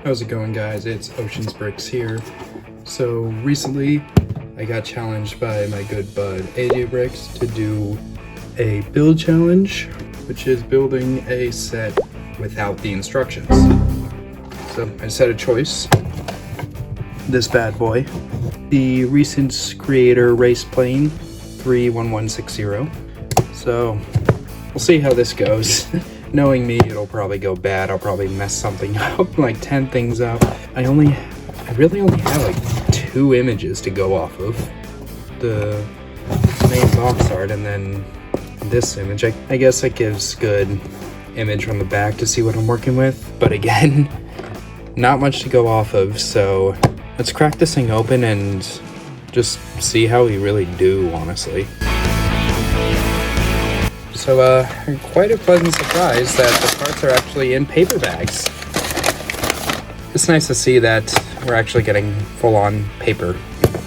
How's it going, guys? It's OceansBricks here. So recently I got challenged by my good bud Bricks to do a build challenge, which is building a set without the instructions. So I just had a choice. This bad boy, the Recent Creator Race Plane 31160. So we'll see how this goes. Knowing me, it'll probably go bad. I'll probably mess something up, like 10 things up. I really only have like 2 images to go off of. The main box art and then this image. I guess it gives good image from the back to see what I'm working with. But again, not much to go off of. So let's crack this thing open and just see how we really do, honestly. So, quite a pleasant surprise that the parts are actually in paper bags. It's nice to see that we're actually getting full-on paper.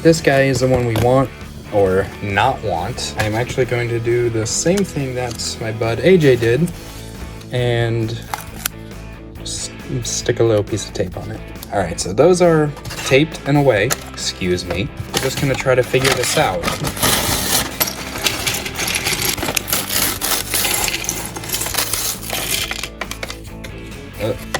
This guy is the one we want, or not want. I'm actually going to do the same thing that my bud AJ did, and just stick a little piece of tape on it. All right, so those are taped and away. Excuse me. We're just gonna try to figure this out.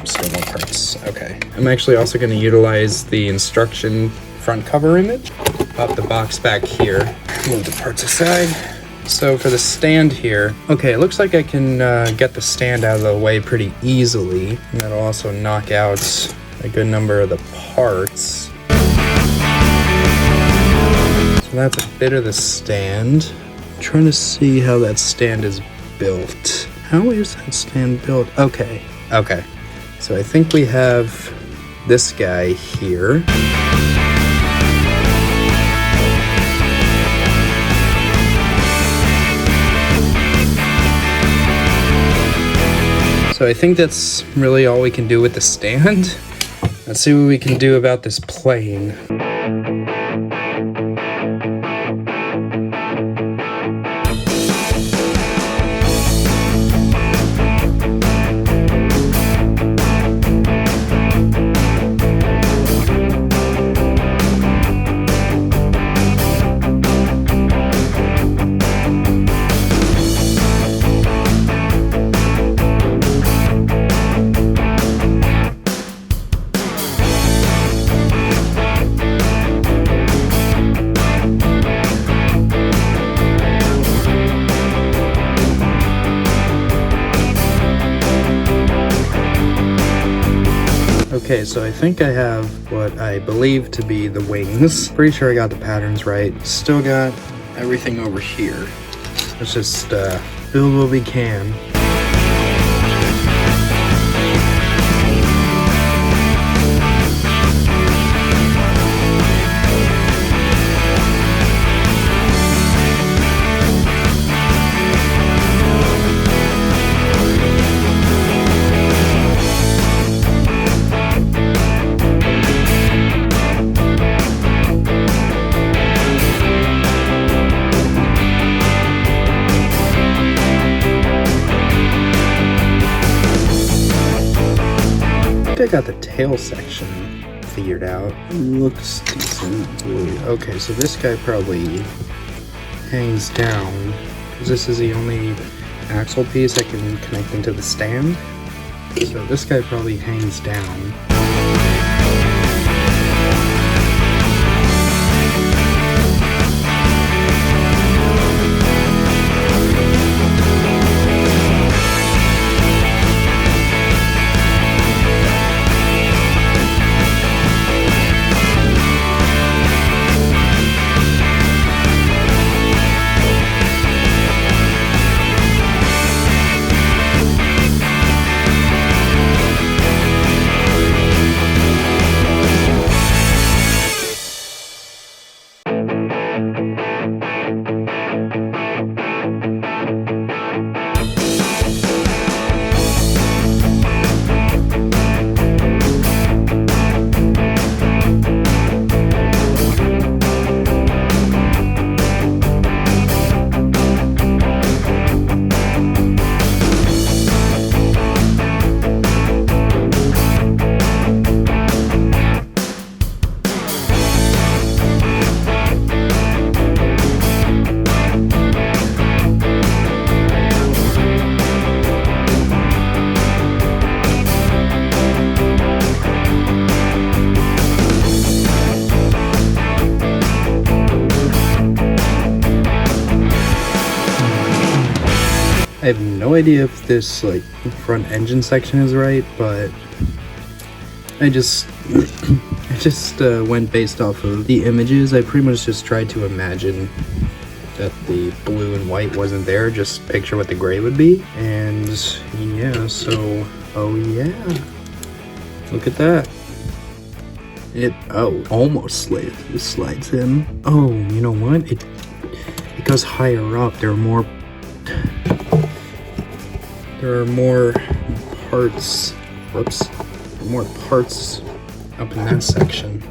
Still more parts. Okay. I'm actually also going to utilize the instruction front cover image. Pop the box back here. Move the parts aside. So for the stand here, okay, it looks like I can get the stand out of the way pretty easily. And that'll also knock out a good number of the parts. So that's a bit of the stand. I'm trying to see how that stand is built. How is that stand built? Okay. So I think we have this guy here. So I think that's really all we can do with the stand. Let's see what we can do about this plane. Okay, so I think I have what I believe to be the wings. Pretty sure I got the patterns right. Still got everything over here. Let's just build what we can. I got the tail section figured out. Looks decent. Okay, so this guy probably hangs down because this is the only axle piece I can connect into the stand. So this guy probably hangs down. no idea if this like front engine section is right, but I just went based off of the images. I pretty much just tried to imagine that the blue and white wasn't there, just picture what the gray would be. And yeah, so oh yeah, look at that. It almost slides in. Oh, you know what? It goes higher up. There are more parts. Whoops. More parts up in that section.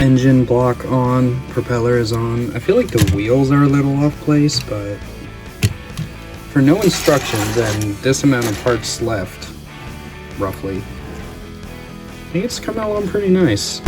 Engine block on, propeller is on. I feel like the wheels are a little off place, but for no instructions and this amount of parts left, roughly, I think it's come out along pretty nice.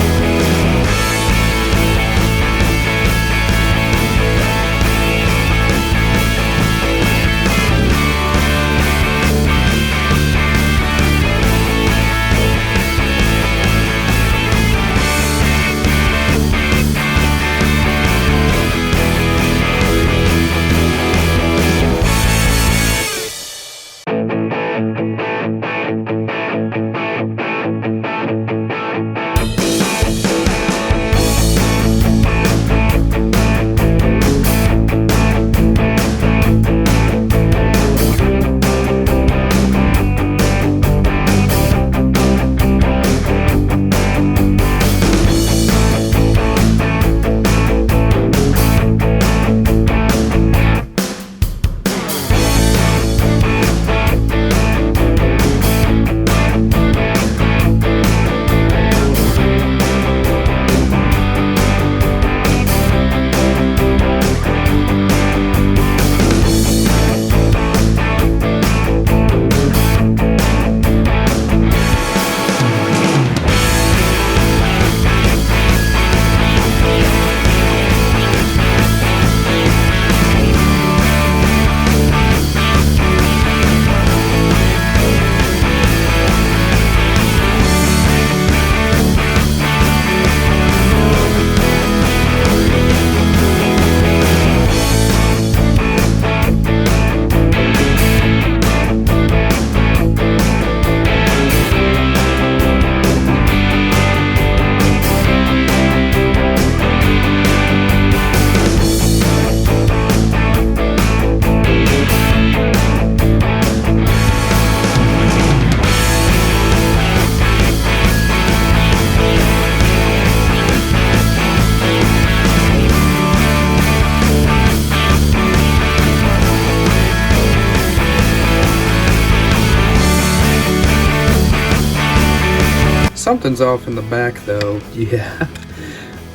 Something's off in the back though. Yeah.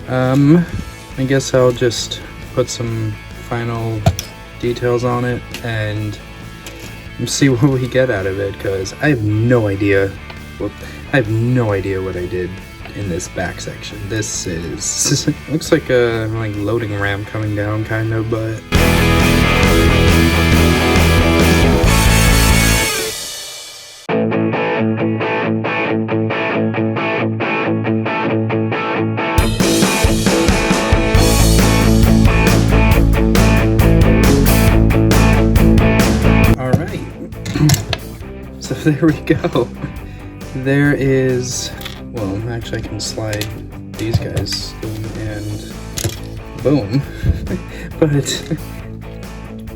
I guess I'll just put some final details on it and see what we get out of it, because I have no idea what I did in this back section. This is looks like a loading ramp coming down kind of, but so there we go. There is, well, actually I can slide these guys and boom. But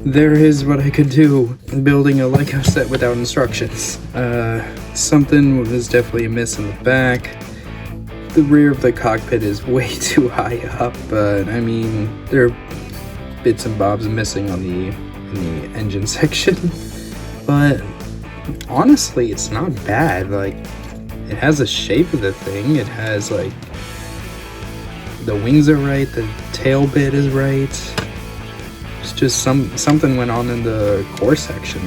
there is what I could do building a Lego set without instructions. Something was definitely amiss in the back. The rear of the cockpit is way too high up, but I mean, there are bits and bobs missing on in the engine section. But honestly, it's not bad. Like, it has the shape of the thing. It has like the wings are right, the tail bit is right. It's just something went on in the core section.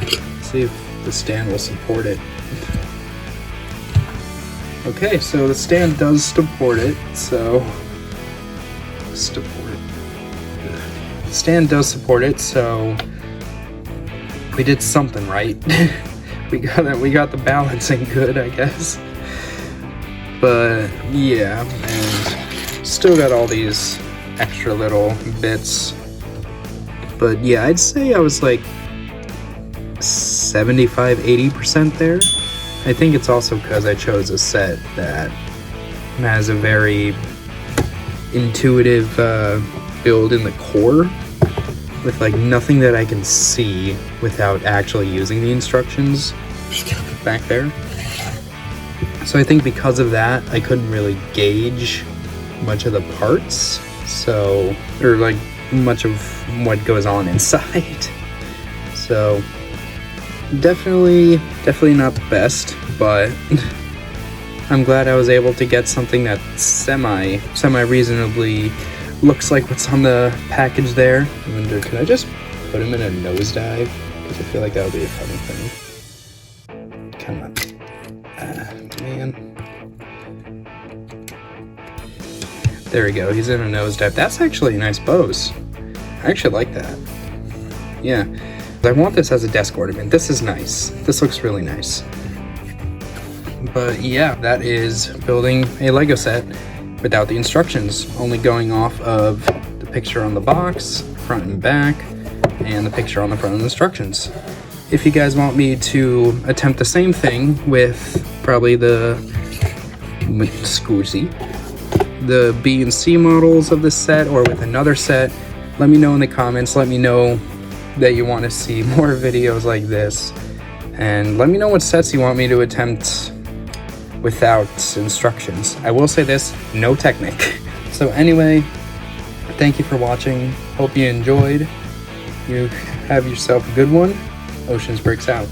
Let's see if the stand will support it. Okay, so the stand does support it. So the stand does support it. So we did something right. we got the balancing good, I guess. But yeah, and still got all these extra little bits. But yeah, I'd say I was like 75-80% there. I think it's also because I chose a set that has a very intuitive build in the core, with like nothing that I can see without actually using the instructions back there. So I think because of that, I couldn't really gauge much of the parts, so, or like much of what goes on inside. So definitely not the best, but I'm glad I was able to get something that semi reasonably looks like what's on the package there. I wonder, can I just put him in a nosedive? Because I feel like that would be a funny thing. Come on. Man. There we go, he's in a nosedive. That's actually a nice pose. I actually like that. Yeah. I want this as a desk ornament. This is nice. This looks really nice. But yeah, that is building a Lego set without the instructions, only going off of the picture on the box, front and back, and the picture on the front of the instructions. If you guys want me to attempt the same thing with probably the B and C models of this set, or with another set, let me know in the comments. Let me know that you want to see more videos like this, and let me know what sets you want me to attempt without instructions. I will say this, no Technic. So anyway, thank you for watching. Hope you enjoyed. You have yourself a good one. OceansBricks out.